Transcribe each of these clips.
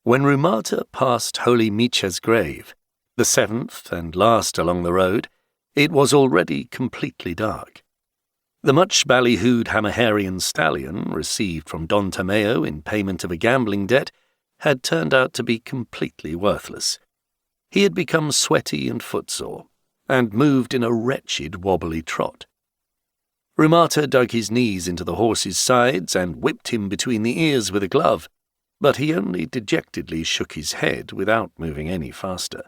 When Rumata passed Holy Micha's grave, the seventh and last along the road, it was already completely dark. The much ballyhooed Hammerian stallion, received from Don Tomeo in payment of a gambling debt, had turned out to be completely worthless. He had become sweaty and footsore, and moved in a wretched wobbly trot. Rumata dug his knees into the horse's sides and whipped him between the ears with a glove, but he only dejectedly shook his head without moving any faster.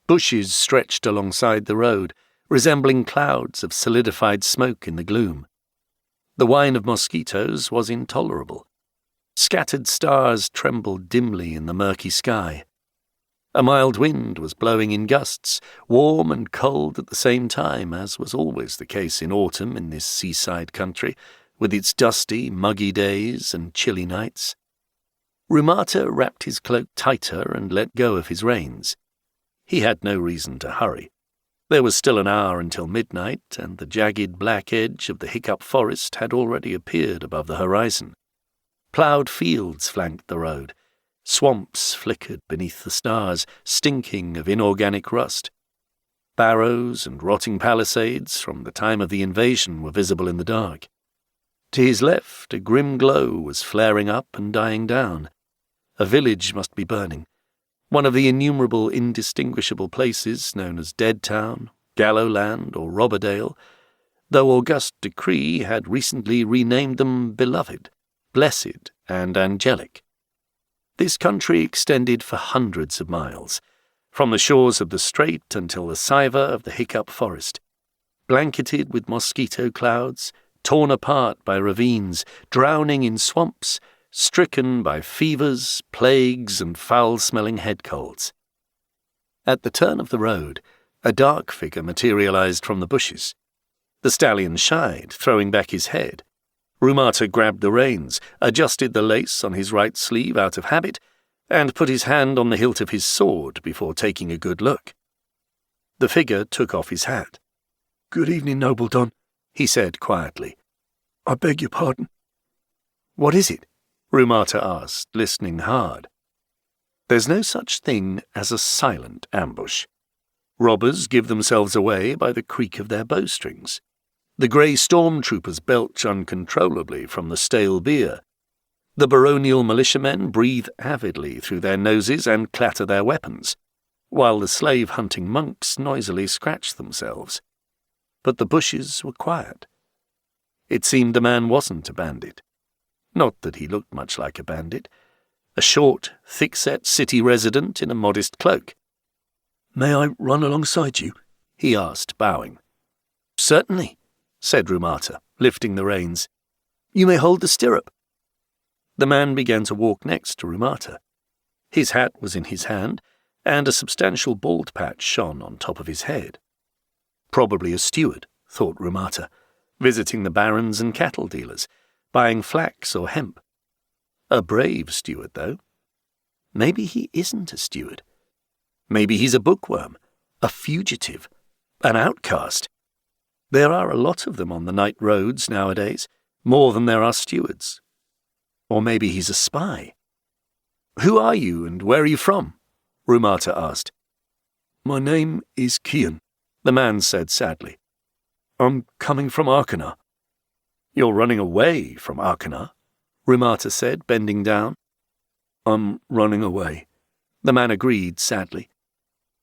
Bushes stretched alongside the road, resembling clouds of solidified smoke in the gloom. The whine of mosquitoes was intolerable. Scattered stars trembled dimly in the murky sky. A mild wind was blowing in gusts, warm and cold at the same time, as was always the case in autumn in this seaside country, with its dusty, muggy days and chilly nights. Rumata wrapped his cloak tighter and let go of his reins. He had no reason to hurry. There was still an hour until midnight, and the jagged black edge of the hiccup forest had already appeared above the horizon. Ploughed fields flanked the road. Swamps flickered beneath the stars, stinking of inorganic rust. Barrows and rotting palisades from the time of the invasion were visible in the dark. To his left, a grim glow was flaring up and dying down. A village must be burning, one of the innumerable indistinguishable places known as Deadtown, Gallowland, or Robberdale, though august decree had recently renamed them Beloved, Blessed, and Angelic. This country extended for hundreds of miles, from the shores of the Strait until the Siva of the Hiccup Forest, blanketed with mosquito clouds, torn apart by ravines, drowning in swamps, stricken by fevers, plagues, and foul-smelling head colds. At the turn of the road, a dark figure materialized from the bushes. The stallion shied, throwing back his head. Rumata grabbed the reins, adjusted the lace on his right sleeve out of habit, and put his hand on the hilt of his sword before taking a good look. The figure took off his hat. "Good evening, noble Don," he said quietly. "I beg your pardon." "What is it?" Rumata asked, listening hard. There's no such thing as a silent ambush. Robbers give themselves away by the creak of their bowstrings. The grey stormtroopers belch uncontrollably from the stale beer. The baronial militiamen breathe avidly through their noses and clatter their weapons, while the slave-hunting monks noisily scratch themselves. But the bushes were quiet. It seemed the man wasn't a bandit. Not that he looked much like a bandit. A short, thick-set city resident in a modest cloak. "May I run alongside you?" he asked, bowing. "Certainly," said Rumata, lifting the reins. "You may hold the stirrup." The man began to walk next to Rumata. His hat was in his hand, and a substantial bald patch shone on top of his head. Probably a steward, thought Rumata, visiting the barons and cattle dealers, buying flax or hemp. A brave steward, though. Maybe he isn't a steward. Maybe he's a bookworm, a fugitive, an outcast. There are a lot of them on the night roads nowadays, more than there are stewards. Or maybe he's a spy. "Who are you and where are you from?" Rumata asked. "My name is Kian," the man said sadly. "I'm coming from Arkanar." "You're running away from Arkanar," Rumata said, bending down. "I'm running away," the man agreed sadly.